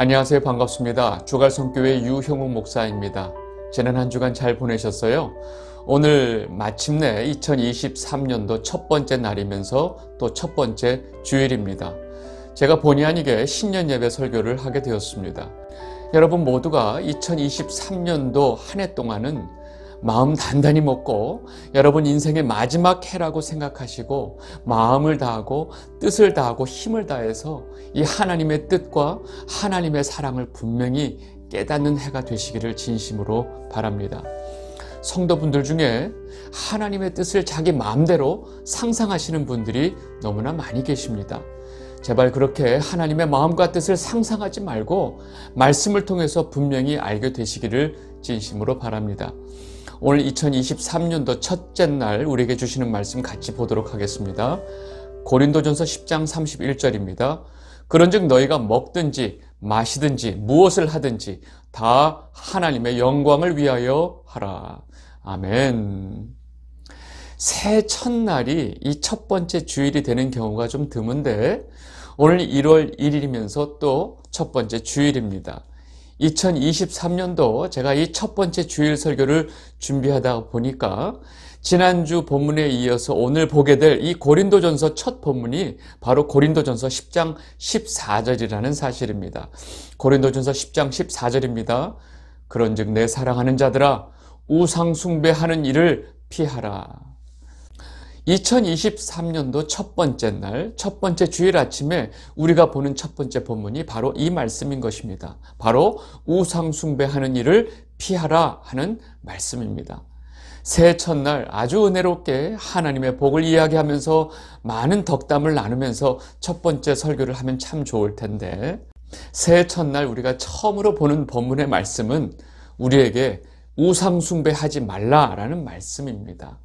안녕하세요. 반갑습니다. 주갈성교회 유형욱 목사입니다. 지난 한 주간 잘 보내셨어요? 오늘 마침내 2023년도 첫 번째 날이면서 또 첫 번째 주일입니다. 제가 본의 아니게 신년 예배 설교를 하게 되었습니다. 여러분 모두가 2023년도 한 해 동안은 마음 단단히 먹고 여러분 인생의 마지막 해라고 생각하시고 마음을 다하고 뜻을 다하고 힘을 다해서 이 하나님의 뜻과 하나님의 사랑을 분명히 깨닫는 해가 되시기를 진심으로 바랍니다. 성도분들 중에 하나님의 뜻을 자기 마음대로 상상하시는 분들이 너무나 많이 계십니다. 제발 그렇게 하나님의 마음과 뜻을 상상하지 말고 말씀을 통해서 분명히 알게 되시기를 진심으로 바랍니다. 오늘 2023년도 첫째 날 우리에게 주시는 말씀 같이 보도록 하겠습니다. 고린도전서 10장 31절입니다. 그런즉 너희가 먹든지 마시든지 무엇을 하든지 다 하나님의 영광을 위하여 하라. 아멘. 새해 첫날이 이 첫 번째 주일이 되는 경우가 좀 드문데 오늘 1월 1일이면서 또 첫 번째 주일입니다. 2023년도 제가 이 첫 번째 주일 설교를 준비하다 보니까 지난주 본문에 이어서 오늘 보게 될 이 고린도전서 첫 본문이 바로 고린도전서 10장 14절이라는 사실입니다. 고린도전서 10장 14절입니다. 그런즉 내 사랑하는 자들아 우상 숭배하는 일을 피하라. 2023년도 첫 번째 날, 첫 번째 주일 아침에 우리가 보는 첫 번째 본문이 바로 이 말씀인 것입니다. 바로 우상 숭배하는 일을 피하라 하는 말씀입니다. 새해 첫날 아주 은혜롭게 하나님의 복을 이야기하면서 많은 덕담을 나누면서 첫 번째 설교를 하면 참 좋을 텐데 새해 첫날 우리가 처음으로 보는 본문의 말씀은 우리에게 우상 숭배하지 말라라는 말씀입니다.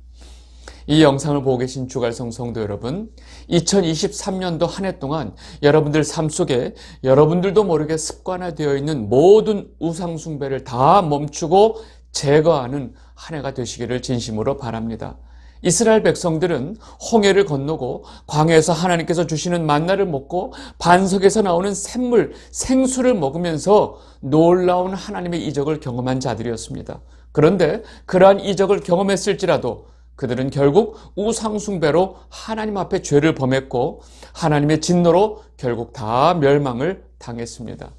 이 영상을 보고 계신 주갈성 성도 여러분, 2023년도 한 해 동안 여러분들 삶 속에 여러분들도 모르게 습관화되어 있는 모든 우상 숭배를 다 멈추고 제거하는 한 해가 되시기를 진심으로 바랍니다. 이스라엘 백성들은 홍해를 건너고 광야에서 하나님께서 주시는 만나를 먹고 반석에서 나오는 샘물, 생수를 먹으면서 놀라운 하나님의 이적을 경험한 자들이었습니다. 그런데 그러한 이적을 경험했을지라도 그들은 결국 우상 숭배로 하나님 앞에 죄를 범했고 하나님의 진노로 결국 다 멸망을 당했습니다.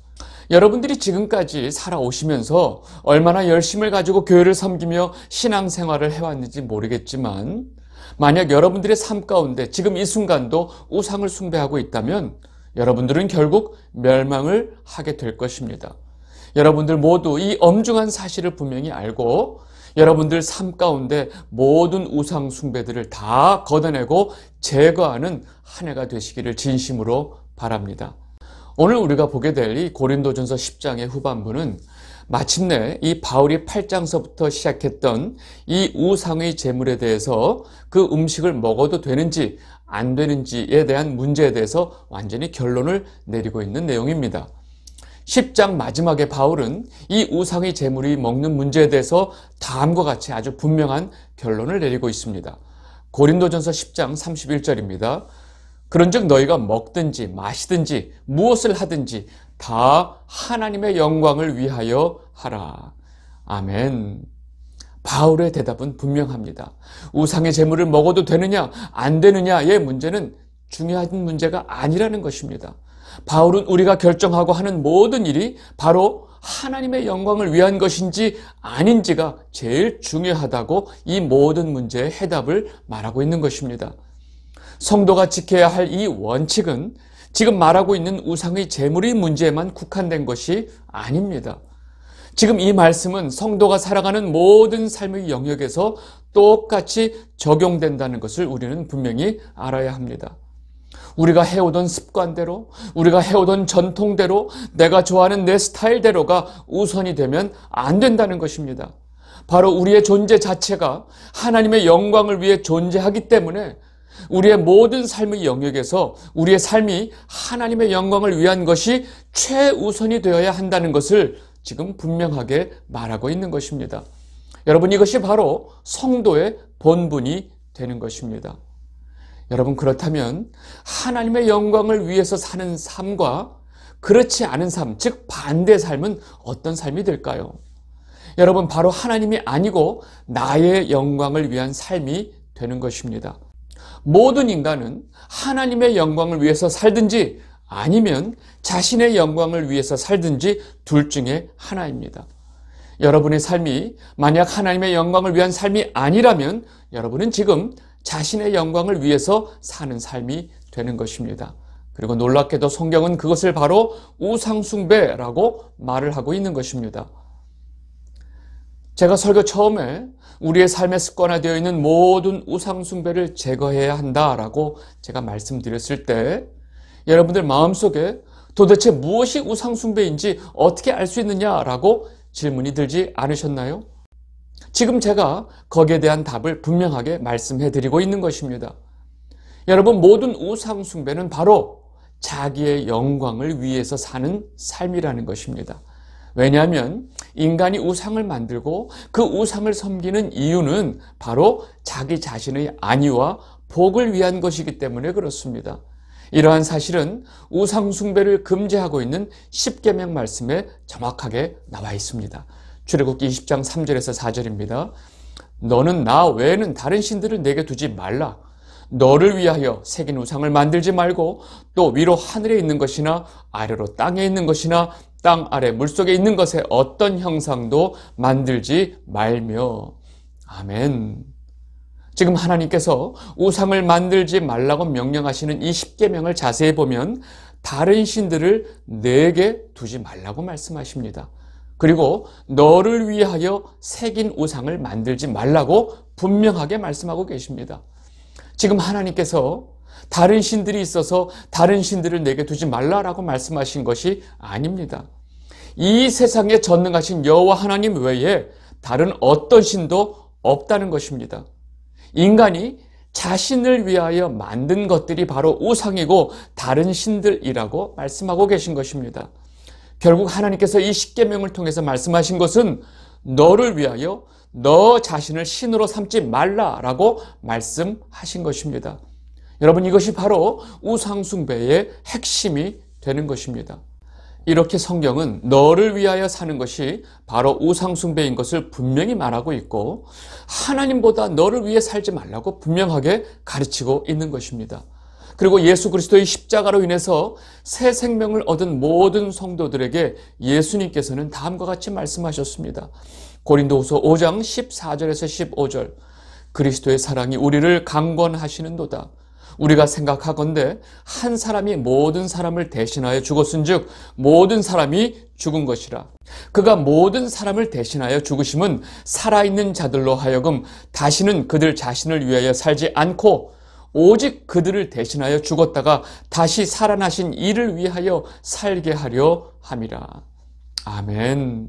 여러분들이 지금까지 살아오시면서 얼마나 열심을 가지고 교회를 섬기며 신앙생활을 해왔는지 모르겠지만 만약 여러분들의 삶 가운데 지금 이 순간도 우상을 숭배하고 있다면 여러분들은 결국 멸망을 하게 될 것입니다. 여러분들 모두 이 엄중한 사실을 분명히 알고 여러분들 삶 가운데 모든 우상 숭배들을 다 걷어내고 제거하는 한 해가 되시기를 진심으로 바랍니다. 오늘 우리가 보게 될 이 고린도전서 10장의 후반부는 마침내 이 바울이 8장서부터 시작했던 이 우상의 제물에 대해서 그 음식을 먹어도 되는지 안 되는지에 대한 문제에 대해서 완전히 결론을 내리고 있는 내용입니다. 10장 마지막에 바울은 이 우상의 제물이 먹는 문제에 대해서 다음과 같이 아주 분명한 결론을 내리고 있습니다. 고린도전서 10장 31절입니다. 그런즉 너희가 먹든지 마시든지 무엇을 하든지 다 하나님의 영광을 위하여 하라. 아멘. 바울의 대답은 분명합니다. 우상의 제물을 먹어도 되느냐 안 되느냐의 문제는 중요한 문제가 아니라는 것입니다. 바울은 우리가 결정하고 하는 모든 일이 바로 하나님의 영광을 위한 것인지 아닌지가 제일 중요하다고 이 모든 문제의 해답을 말하고 있는 것입니다. 성도가 지켜야 할 이 원칙은 지금 말하고 있는 우상의 제물의 문제에만 국한된 것이 아닙니다. 지금 이 말씀은 성도가 살아가는 모든 삶의 영역에서 똑같이 적용된다는 것을 우리는 분명히 알아야 합니다. 우리가 해오던 습관대로, 우리가 해오던 전통대로, 내가 좋아하는 내 스타일대로가 우선이 되면 안 된다는 것입니다. 바로 우리의 존재 자체가 하나님의 영광을 위해 존재하기 때문에 우리의 모든 삶의 영역에서 우리의 삶이 하나님의 영광을 위한 것이 최우선이 되어야 한다는 것을 지금 분명하게 말하고 있는 것입니다. 여러분, 이것이 바로 성도의 본분이 되는 것입니다. 여러분, 그렇다면 하나님의 영광을 위해서 사는 삶과 그렇지 않은 삶, 즉 반대의 삶은 어떤 삶이 될까요? 여러분, 바로 하나님이 아니고 나의 영광을 위한 삶이 되는 것입니다. 모든 인간은 하나님의 영광을 위해서 살든지 아니면 자신의 영광을 위해서 살든지 둘 중에 하나입니다. 여러분의 삶이 만약 하나님의 영광을 위한 삶이 아니라면 여러분은 지금 자신의 영광을 위해서 사는 삶이 되는 것입니다. 그리고 놀랍게도 성경은 그것을 바로 우상숭배라고 말을 하고 있는 것입니다. 제가 설교 처음에 우리의 삶에 습관화되어 있는 모든 우상숭배를 제거해야 한다라고 제가 말씀드렸을 때 여러분들 마음속에 도대체 무엇이 우상숭배인지 어떻게 알 수 있느냐라고 질문이 들지 않으셨나요? 지금 제가 거기에 대한 답을 분명하게 말씀해 드리고 있는 것입니다. 여러분, 모든 우상숭배는 바로 자기의 영광을 위해서 사는 삶이라는 것입니다. 왜냐하면 인간이 우상을 만들고 그 우상을 섬기는 이유는 바로 자기 자신의 안위와 복을 위한 것이기 때문에 그렇습니다. 이러한 사실은 우상숭배를 금지하고 있는 십계명 말씀에 정확하게 나와 있습니다. 출애굽기 20장 3절에서 4절입니다. 너는 나 외에는 다른 신들을 내게 두지 말라. 너를 위하여 새긴 우상을 만들지 말고 또 위로 하늘에 있는 것이나 아래로 땅에 있는 것이나 땅 아래 물속에 있는 것에 어떤 형상도 만들지 말며. 아멘. 지금 하나님께서 우상을 만들지 말라고 명령하시는 이 십계명을 자세히 보면 다른 신들을 내게 두지 말라고 말씀하십니다. 그리고 너를 위하여 새긴 우상을 만들지 말라고 분명하게 말씀하고 계십니다. 지금 하나님께서 다른 신들이 있어서 다른 신들을 내게 두지 말라라고 말씀하신 것이 아닙니다. 이 세상에 전능하신 여호와 하나님 외에 다른 어떤 신도 없다는 것입니다. 인간이 자신을 위하여 만든 것들이 바로 우상이고 다른 신들이라고 말씀하고 계신 것입니다. 결국 하나님께서 이 십계명을 통해서 말씀하신 것은 너를 위하여 너 자신을 신으로 삼지 말라라고 말씀하신 것입니다. 여러분, 이것이 바로 우상숭배의 핵심이 되는 것입니다. 이렇게 성경은 너를 위하여 사는 것이 바로 우상숭배인 것을 분명히 말하고 있고 하나님보다 너를 위해 살지 말라고 분명하게 가르치고 있는 것입니다. 그리고 예수 그리스도의 십자가로 인해서 새 생명을 얻은 모든 성도들에게 예수님께서는 다음과 같이 말씀하셨습니다. 고린도후서 5장 14절에서 15절 그리스도의 사랑이 우리를 강권하시는도다. 우리가 생각하건대 한 사람이 모든 사람을 대신하여 죽었은즉 모든 사람이 죽은 것이라. 그가 모든 사람을 대신하여 죽으심은 살아있는 자들로 하여금 다시는 그들 자신을 위하여 살지 않고 오직 그들을 대신하여 죽었다가 다시 살아나신 이를 위하여 살게 하려 함이라. 아멘.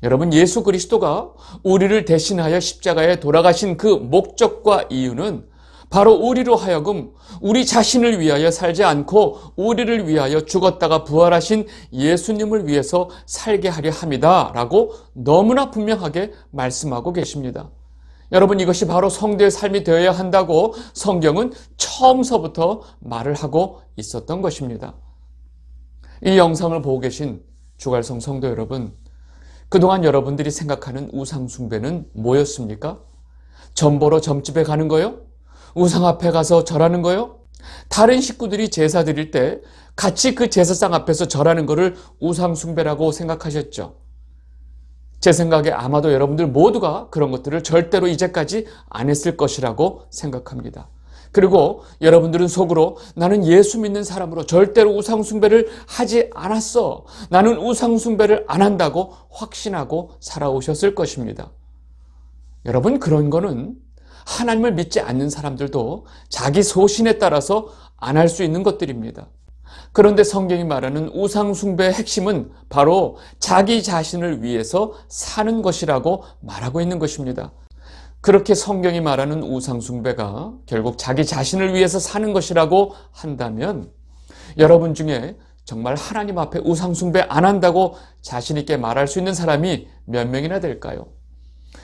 여러분, 예수 그리스도가 우리를 대신하여 십자가에 돌아가신 그 목적과 이유는 바로 우리로 하여금 우리 자신을 위하여 살지 않고 우리를 위하여 죽었다가 부활하신 예수님을 위해서 살게 하려 함이다 라고 너무나 분명하게 말씀하고 계십니다. 여러분, 이것이 바로 성도의 삶이 되어야 한다고 성경은 처음서부터 말을 하고 있었던 것입니다. 이 영상을 보고 계신 주갈성 성도 여러분, 그동안 여러분들이 생각하는 우상숭배는 뭐였습니까? 점 보러 점집에 가는 거요? 우상 앞에 가서 절하는 거요? 다른 식구들이 제사 드릴 때 같이 그 제사상 앞에서 절하는 거를 우상숭배라고 생각하셨죠? 제 생각에 아마도 여러분들 모두가 그런 것들을 절대로 이제까지 안 했을 것이라고 생각합니다. 그리고 여러분들은 속으로 나는 예수 믿는 사람으로 절대로 우상숭배를 하지 않았어. 나는 우상숭배를 안 한다고 확신하고 살아오셨을 것입니다. 여러분, 그런 거는 하나님을 믿지 않는 사람들도 자기 소신에 따라서 안 할 수 있는 것들입니다. 그런데 성경이 말하는 우상숭배의 핵심은 바로 자기 자신을 위해서 사는 것이라고 말하고 있는 것입니다. 그렇게 성경이 말하는 우상숭배가 결국 자기 자신을 위해서 사는 것이라고 한다면 여러분 중에 정말 하나님 앞에 우상숭배 안 한다고 자신 있게 말할 수 있는 사람이 몇 명이나 될까요?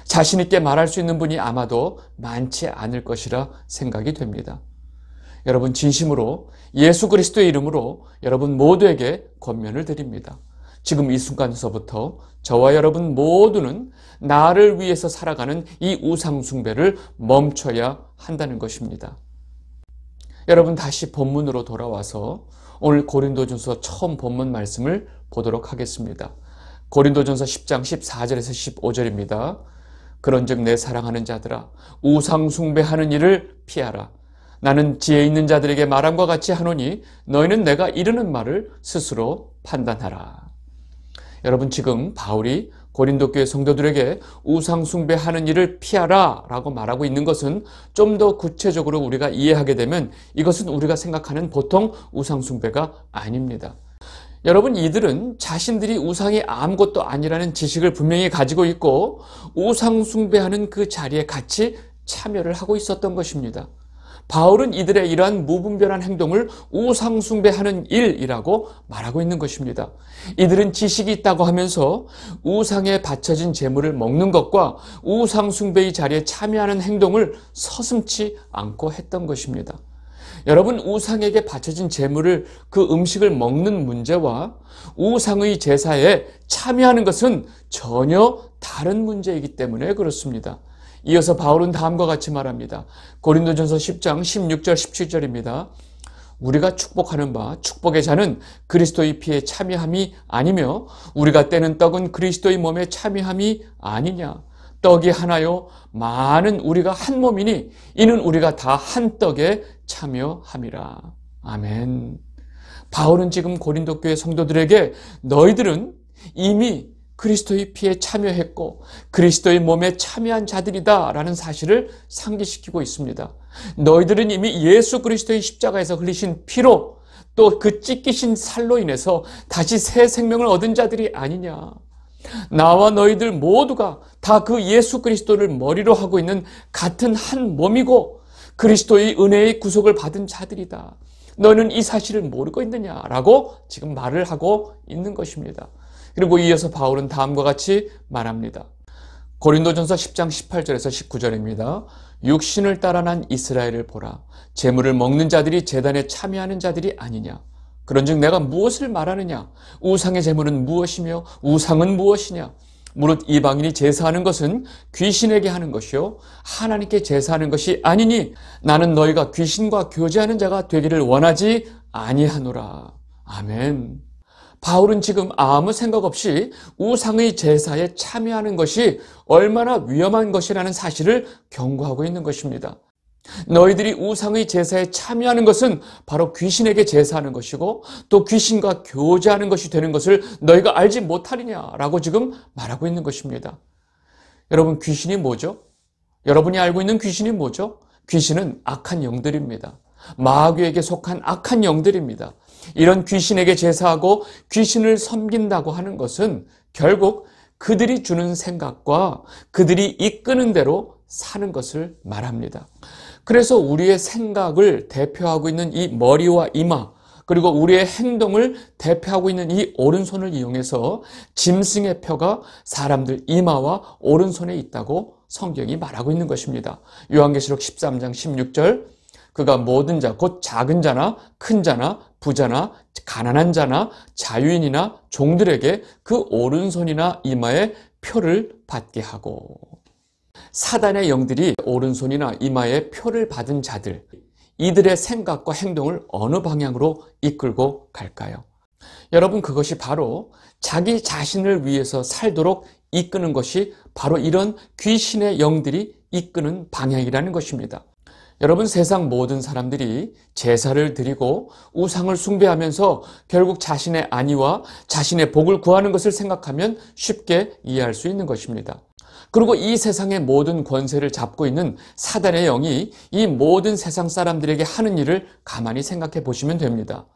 자신 있게 말할 수 있는 분이 아마도 많지 않을 것이라 생각이 됩니다. 여러분 진심으로 예수 그리스도의 이름으로 여러분 모두에게 권면을 드립니다. 지금 이 순간서부터 저와 여러분 모두는 나를 위해서 살아가는 이 우상 숭배를 멈춰야 한다는 것입니다. 여러분 다시 본문으로 돌아와서 오늘 고린도전서 처음 본문 말씀을 보도록 하겠습니다. 고린도전서 10장 14절에서 15절입니다. 그런즉 내 사랑하는 자들아 우상 숭배하는 일을 피하라. 나는 지혜 있는 자들에게 말함과 같이 하노니 너희는 내가 이르는 말을 스스로 판단하라. 여러분 지금 바울이 고린도 교회 성도들에게 우상 숭배하는 일을 피하라 라고 말하고 있는 것은 좀 더 구체적으로 우리가 이해하게 되면 이것은 우리가 생각하는 보통 우상 숭배가 아닙니다. 여러분 이들은 자신들이 우상이 아무것도 아니라는 지식을 분명히 가지고 있고 우상 숭배하는 그 자리에 같이 참여를 하고 있었던 것입니다. 바울은 이들의 이러한 무분별한 행동을 우상 숭배하는 일이라고 말하고 있는 것입니다. 이들은 지식이 있다고 하면서 우상에 바쳐진 제물을 먹는 것과 우상 숭배의 자리에 참여하는 행동을 서슴지 않고 했던 것입니다. 여러분 우상에게 바쳐진 제물을 그 음식을 먹는 문제와 우상의 제사에 참여하는 것은 전혀 다른 문제이기 때문에 그렇습니다. 이어서 바울은 다음과 같이 말합니다. 고린도전서 10장 16절 17절입니다. 우리가 축복하는 바 축복의 자는 그리스도의 피에 참여함이 아니며 우리가 떼는 떡은 그리스도의 몸에 참여함이 아니냐. 떡이 하나요 많은 우리가 한 몸이니 이는 우리가 다 한 떡에 참여함이라. 아멘. 바울은 지금 고린도 교회 성도들에게 너희들은 이미 그리스도의 피에 참여했고 그리스도의 몸에 참여한 자들이다 라는 사실을 상기시키고 있습니다. 너희들은 이미 예수 그리스도의 십자가에서 흘리신 피로 또 그 찢기신 살로 인해서 다시 새 생명을 얻은 자들이 아니냐. 나와 너희들 모두가 다 그 예수 그리스도를 머리로 하고 있는 같은 한 몸이고 그리스도의 은혜의 구속을 받은 자들이다. 너는 이 사실을 모르고 있느냐라고 지금 말을 하고 있는 것입니다. 그리고 이어서 바울은 다음과 같이 말합니다. 고린도전서 10장 18절에서 19절입니다. 육신을 따라 난 이스라엘을 보라. 제물을 먹는 자들이 제단에 참여하는 자들이 아니냐. 그런즉 내가 무엇을 말하느냐. 우상의 제물은 무엇이며 우상은 무엇이냐. 무릇 이방인이 제사하는 것은 귀신에게 하는 것이요 하나님께 제사하는 것이 아니니 나는 너희가 귀신과 교제하는 자가 되기를 원하지 아니하노라. 아멘. 바울은 지금 아무 생각 없이 우상의 제사에 참여하는 것이 얼마나 위험한 것이라는 사실을 경고하고 있는 것입니다. 너희들이 우상의 제사에 참여하는 것은 바로 귀신에게 제사하는 것이고 또 귀신과 교제하는 것이 되는 것을 너희가 알지 못하느냐라고 지금 말하고 있는 것입니다. 여러분 귀신이 뭐죠? 여러분이 알고 있는 귀신이 뭐죠? 귀신은 악한 영들입니다. 마귀에게 속한 악한 영들입니다. 이런 귀신에게 제사하고 귀신을 섬긴다고 하는 것은 결국 그들이 주는 생각과 그들이 이끄는 대로 사는 것을 말합니다. 그래서 우리의 생각을 대표하고 있는 이 머리와 이마 그리고 우리의 행동을 대표하고 있는 이 오른손을 이용해서 짐승의 표가 사람들 이마와 오른손에 있다고 성경이 말하고 있는 것입니다. 요한계시록 13장 16절 그가 모든 자, 곧 작은 자나 큰 자나 부자나 가난한 자나 자유인이나 종들에게 그 오른손이나 이마에 표를 받게 하고 사단의 영들이 오른손이나 이마에 표를 받은 자들 이들의 생각과 행동을 어느 방향으로 이끌고 갈까요? 여러분 그것이 바로 자기 자신을 위해서 살도록 이끄는 것이 바로 이런 귀신의 영들이 이끄는 방향이라는 것입니다. 여러분 세상 모든 사람들이 제사를 드리고 우상을 숭배하면서 결국 자신의 안위와 자신의 복을 구하는 것을 생각하면 쉽게 이해할 수 있는 것입니다. 그리고 이 세상의 모든 권세를 잡고 있는 사단의 영이 이 모든 세상 사람들에게 하는 일을 가만히 생각해 보시면 됩니다.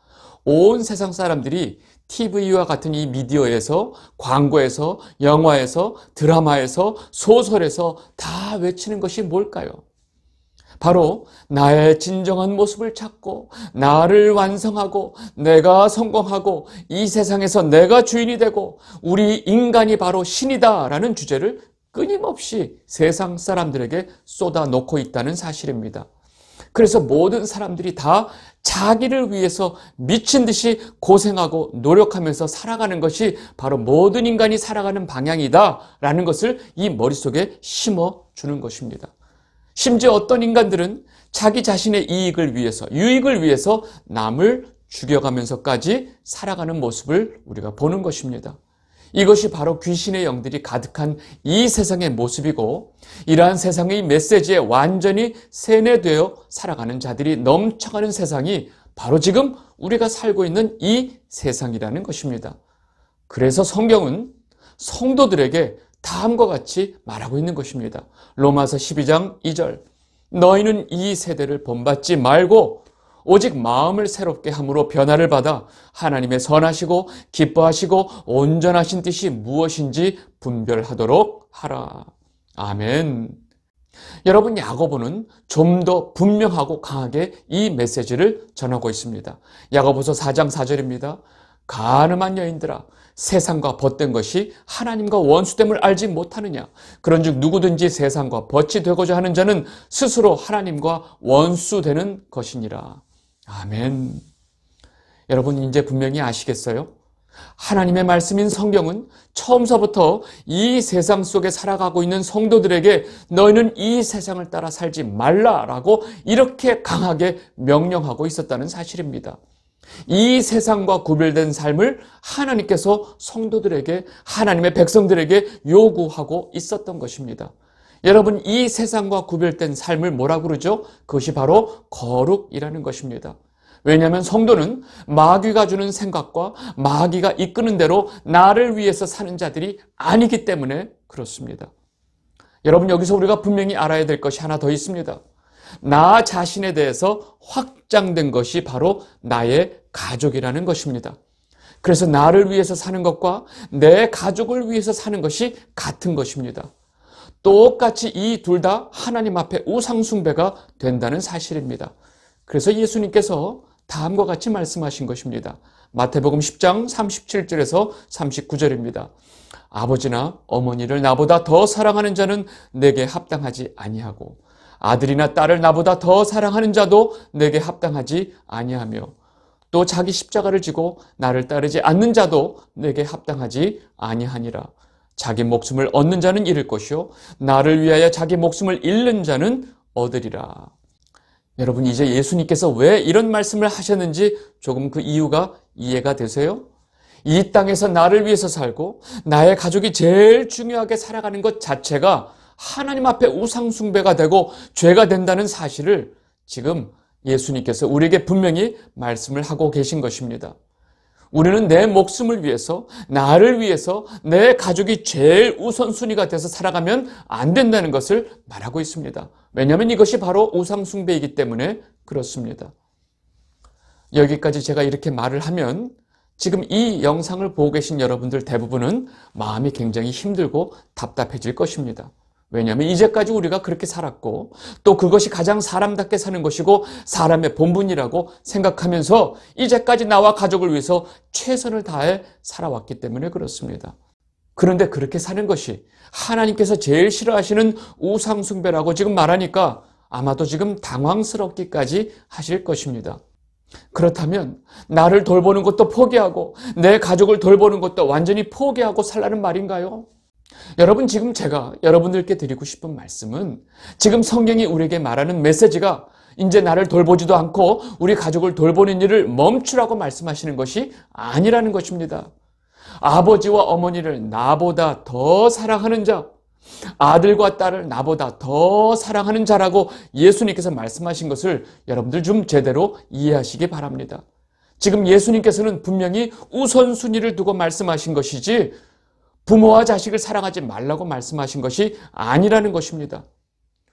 온 세상 사람들이 TV와 같은 이 미디어에서 광고에서 영화에서 드라마에서 소설에서 다 외치는 것이 뭘까요? 바로 나의 진정한 모습을 찾고 나를 완성하고 내가 성공하고 이 세상에서 내가 주인이 되고 우리 인간이 바로 신이다 라는 주제를 끊임없이 세상 사람들에게 쏟아놓고 있다는 사실입니다. 그래서 모든 사람들이 다 자기를 위해서 미친 듯이 고생하고 노력하면서 살아가는 것이 바로 모든 인간이 살아가는 방향이다라는 것을 이 머릿속에 심어주는 것입니다. 심지어 어떤 인간들은 자기 자신의 이익을 위해서, 유익을 위해서 남을 죽여가면서까지 살아가는 모습을 우리가 보는 것입니다. 이것이 바로 귀신의 영들이 가득한 이 세상의 모습이고, 이러한 세상의 메시지에 완전히 세뇌되어 살아가는 자들이 넘쳐가는 세상이 바로 지금 우리가 살고 있는 이 세상이라는 것입니다. 그래서 성경은 성도들에게 다음과 같이 말하고 있는 것입니다. 로마서 12장 2절, 너희는 이 세대를 본받지 말고 오직 마음을 새롭게 함으로 변화를 받아 하나님의 선하시고 기뻐하시고 온전하신 뜻이 무엇인지 분별하도록 하라. 아멘. 여러분, 야고보는 좀 더 분명하고 강하게 이 메시지를 전하고 있습니다. 야고보서 4장 4절입니다. 가늠한 여인들아, 세상과 벗된 것이 하나님과 원수됨을 알지 못하느냐? 그런즉 누구든지 세상과 벗이 되고자 하는 자는 스스로 하나님과 원수되는 것이니라. 아멘. 여러분, 이제 분명히 아시겠어요? 하나님의 말씀인 성경은 처음서부터 이 세상 속에 살아가고 있는 성도들에게 너희는 이 세상을 따라 살지 말라라고 이렇게 강하게 명령하고 있었다는 사실입니다. 이 세상과 구별된 삶을 하나님께서 성도들에게, 하나님의 백성들에게 요구하고 있었던 것입니다. 여러분, 이 세상과 구별된 삶을 뭐라고 그러죠? 그것이 바로 거룩이라는 것입니다. 왜냐하면 성도는 마귀가 주는 생각과 마귀가 이끄는 대로 나를 위해서 사는 자들이 아니기 때문에 그렇습니다. 여러분, 여기서 우리가 분명히 알아야 될 것이 하나 더 있습니다. 나 자신에 대해서 확장된 것이 바로 나의 가족이라는 것입니다. 그래서 나를 위해서 사는 것과 내 가족을 위해서 사는 것이 같은 것입니다. 똑같이 이 둘 다 하나님 앞에 우상숭배가 된다는 사실입니다. 그래서 예수님께서 다음과 같이 말씀하신 것입니다. 마태복음 10장 37절에서 39절입니다. 아버지나 어머니를 나보다 더 사랑하는 자는 내게 합당하지 아니하고 아들이나 딸을 나보다 더 사랑하는 자도 내게 합당하지 아니하며 또 자기 십자가를 지고 나를 따르지 않는 자도 내게 합당하지 아니하니라. 자기 목숨을 얻는 자는 잃을 것이요 나를 위하여 자기 목숨을 잃는 자는 얻으리라. 여러분, 이제 예수님께서 왜 이런 말씀을 하셨는지 조금 그 이유가 이해가 되세요? 이 땅에서 나를 위해서 살고 나의 가족이 제일 중요하게 살아가는 것 자체가 하나님 앞에 우상숭배가 되고 죄가 된다는 사실을 지금 예수님께서 우리에게 분명히 말씀을 하고 계신 것입니다. 우리는 내 목숨을 위해서, 나를 위해서 내 가족이 제일 우선순위가 돼서 살아가면 안 된다는 것을 말하고 있습니다. 왜냐하면 이것이 바로 우상숭배이기 때문에 그렇습니다. 여기까지 제가 이렇게 말을 하면 지금 이 영상을 보고 계신 여러분들 대부분은 마음이 굉장히 힘들고 답답해질 것입니다. 왜냐하면 이제까지 우리가 그렇게 살았고 또 그것이 가장 사람답게 사는 것이고 사람의 본분이라고 생각하면서 이제까지 나와 가족을 위해서 최선을 다해 살아왔기 때문에 그렇습니다. 그런데 그렇게 사는 것이 하나님께서 제일 싫어하시는 우상숭배라고 지금 말하니까 아마도 지금 당황스럽기까지 하실 것입니다. 그렇다면 나를 돌보는 것도 포기하고 내 가족을 돌보는 것도 완전히 포기하고 살라는 말인가요? 여러분, 지금 제가 여러분들께 드리고 싶은 말씀은 지금 성경이 우리에게 말하는 메시지가 이제 나를 돌보지도 않고 우리 가족을 돌보는 일을 멈추라고 말씀하시는 것이 아니라는 것입니다. 아버지와 어머니를 나보다 더 사랑하는 자, 아들과 딸을 나보다 더 사랑하는 자라고 예수님께서 말씀하신 것을 여러분들 좀 제대로 이해하시기 바랍니다. 지금 예수님께서는 분명히 우선순위를 두고 말씀하신 것이지 부모와 자식을 사랑하지 말라고 말씀하신 것이 아니라는 것입니다.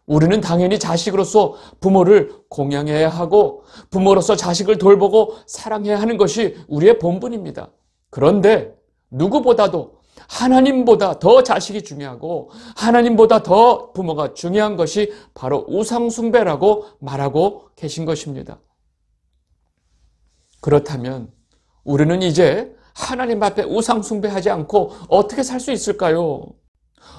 우리는 당연히 자식으로서 부모를 공양해야 하고 부모로서 자식을 돌보고 사랑해야 하는 것이 우리의 본분입니다. 그런데 누구보다도 하나님보다 더 자식이 중요하고 하나님보다 더 부모가 중요한 것이 바로 우상숭배라고 말하고 계신 것입니다. 그렇다면 우리는 이제 하나님 앞에 우상숭배하지 않고 어떻게 살 수 있을까요?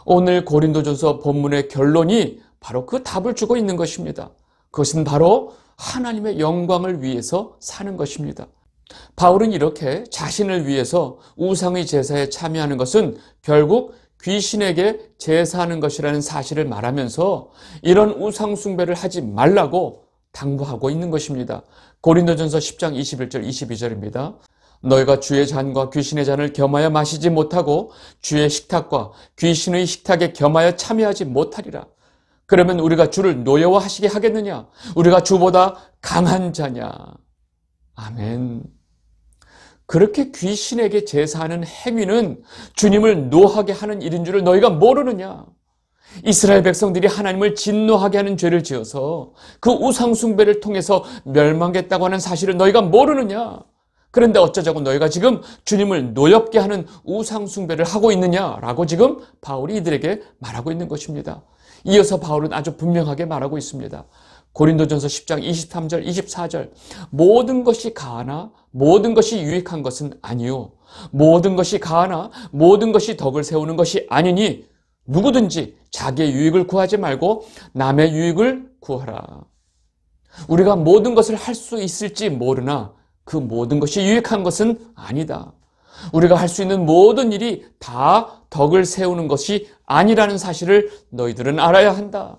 오늘 고린도전서 본문의 결론이 바로 그 답을 주고 있는 것입니다. 그것은 바로 하나님의 영광을 위해서 사는 것입니다. 바울은 이렇게 자신을 위해서 우상의 제사에 참여하는 것은 결국 귀신에게 제사하는 것이라는 사실을 말하면서 이런 우상 숭배를 하지 말라고 당부하고 있는 것입니다. 고린도전서 10장 21절 22절입니다. 너희가 주의 잔과 귀신의 잔을 겸하여 마시지 못하고 주의 식탁과 귀신의 식탁에 겸하여 참여하지 못하리라. 그러면 우리가 주를 노여워하시게 하겠느냐? 우리가 주보다 강한 자냐? 아멘. 그렇게 귀신에게 제사하는 행위는 주님을 노하게 하는 일인 줄을 너희가 모르느냐? 이스라엘 백성들이 하나님을 진노하게 하는 죄를 지어서 그 우상 숭배를 통해서 멸망했다고 하는 사실을 너희가 모르느냐? 그런데 어쩌자고 너희가 지금 주님을 노엽게 하는 우상 숭배를 하고 있느냐라고 지금 바울이 이들에게 말하고 있는 것입니다. 이어서 바울은 아주 분명하게 말하고 있습니다. 고린도전서 10장 23절 24절 모든 것이 가하나 모든 것이 유익한 것은 아니요 모든 것이 가하나 모든 것이 덕을 세우는 것이 아니니 누구든지 자기의 유익을 구하지 말고 남의 유익을 구하라. 우리가 모든 것을 할 수 있을지 모르나 그 모든 것이 유익한 것은 아니다. 우리가 할 수 있는 모든 일이 다 덕을 세우는 것이 아니라는 사실을 너희들은 알아야 한다.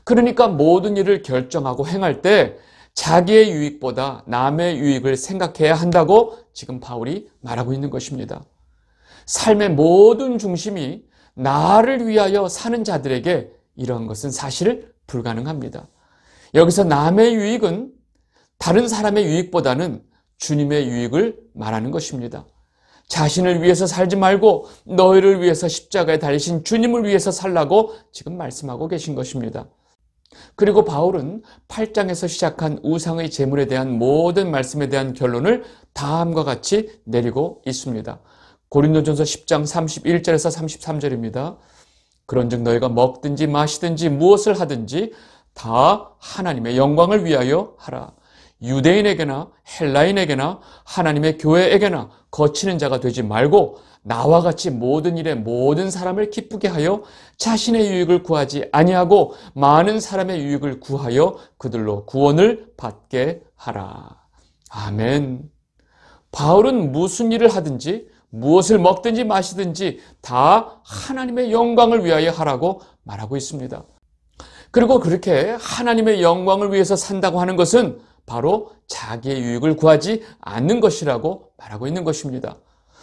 그러니까 모든 일을 결정하고 행할 때 자기의 유익보다 남의 유익을 생각해야 한다고 지금 바울이 말하고 있는 것입니다. 삶의 모든 중심이 나를 위하여 사는 자들에게 이러한 것은 사실 불가능합니다. 여기서 남의 유익은 다른 사람의 유익보다는 주님의 유익을 말하는 것입니다. 자신을 위해서 살지 말고 너희를 위해서 십자가에 달리신 주님을 위해서 살라고 지금 말씀하고 계신 것입니다. 그리고 바울은 8장에서 시작한 우상의 제물에 대한 모든 말씀에 대한 결론을 다음과 같이 내리고 있습니다. 고린도전서 10장 31절에서 33절입니다. 그런즉 너희가 먹든지 마시든지 무엇을 하든지 다 하나님의 영광을 위하여 하라. 유대인에게나 헬라인에게나 하나님의 교회에게나 거치는 자가 되지 말고 나와 같이 모든 일에 모든 사람을 기쁘게 하여 자신의 유익을 구하지 아니하고 많은 사람의 유익을 구하여 그들로 구원을 받게 하라. 아멘. 바울은 무슨 일을 하든지 무엇을 먹든지 마시든지 다 하나님의 영광을 위하여 하라고 말하고 있습니다. 그리고 그렇게 하나님의 영광을 위해서 산다고 하는 것은 바로 자기의 유익을 구하지 않는 것이라고 말하고 있는 것입니다.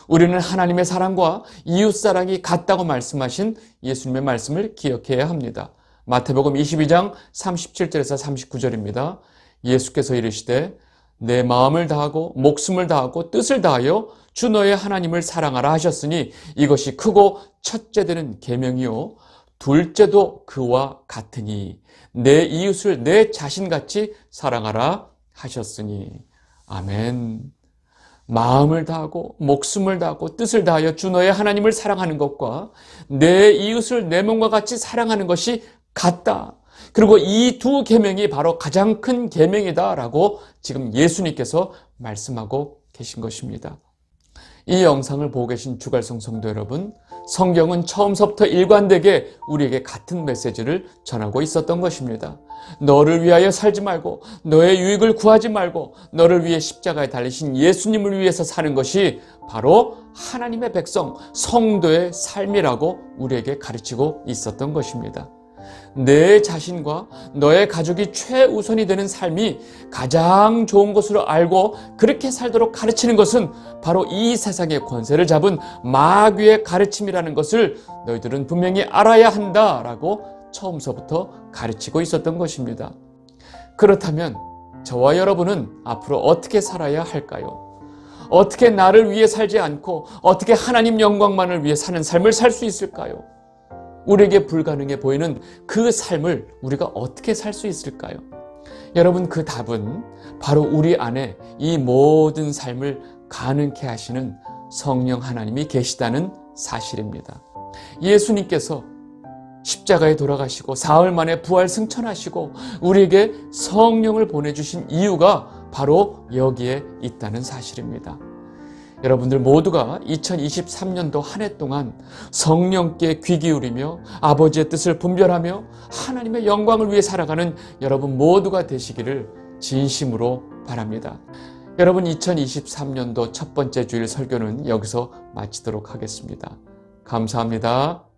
우리는 하나님의 사랑과 이웃사랑이 같다고 말씀하신 예수님의 말씀을 기억해야 합니다. 마태복음 22장 37절에서 39절입니다. 예수께서 이르시되 내 마음을 다하고 목숨을 다하고 뜻을 다하여 주 너의 하나님을 사랑하라 하셨으니 이것이 크고 첫째 되는 계명이요 둘째도 그와 같으니 내 이웃을 내 자신같이 사랑하라 하셨으니. 아멘. 마음을 다하고 목숨을 다하고 뜻을 다하여 주 너의 하나님을 사랑하는 것과 내 이웃을 내 몸과 같이 사랑하는 것이 같다. 그리고 이 두 계명이 바로 가장 큰 계명이다라고 지금 예수님께서 말씀하고 계신 것입니다. 이 영상을 보고 계신 주갈성 성도 여러분, 성경은 처음서부터 일관되게 우리에게 같은 메시지를 전하고 있었던 것입니다. 너를 위하여 살지 말고 너의 유익을 구하지 말고 너를 위해 십자가에 달리신 예수님을 위해서 사는 것이 바로 하나님의 백성, 성도의 삶이라고 우리에게 가르치고 있었던 것입니다. 내 자신과 너의 가족이 최우선이 되는 삶이 가장 좋은 것으로 알고 그렇게 살도록 가르치는 것은 바로 이 세상의 권세를 잡은 마귀의 가르침이라는 것을 너희들은 분명히 알아야 한다라고 처음서부터 가르치고 있었던 것입니다. 그렇다면 저와 여러분은 앞으로 어떻게 살아야 할까요? 어떻게 나를 위해 살지 않고 어떻게 하나님 영광만을 위해 사는 삶을 살 수 있을까요? 우리에게 불가능해 보이는 그 삶을 우리가 어떻게 살 수 있을까요? 여러분, 그 답은 바로 우리 안에 이 모든 삶을 가능케 하시는 성령 하나님이 계시다는 사실입니다. 예수님께서 십자가에 돌아가시고 사흘 만에 부활 승천하시고 우리에게 성령을 보내주신 이유가 바로 여기에 있다는 사실입니다. 여러분들 모두가 2023년도 한 해 동안 성령께 귀 기울이며 아버지의 뜻을 분별하며 하나님의 영광을 위해 살아가는 여러분 모두가 되시기를 진심으로 바랍니다. 여러분, 2023년도 첫 번째 주일 설교는 여기서 마치도록 하겠습니다. 감사합니다.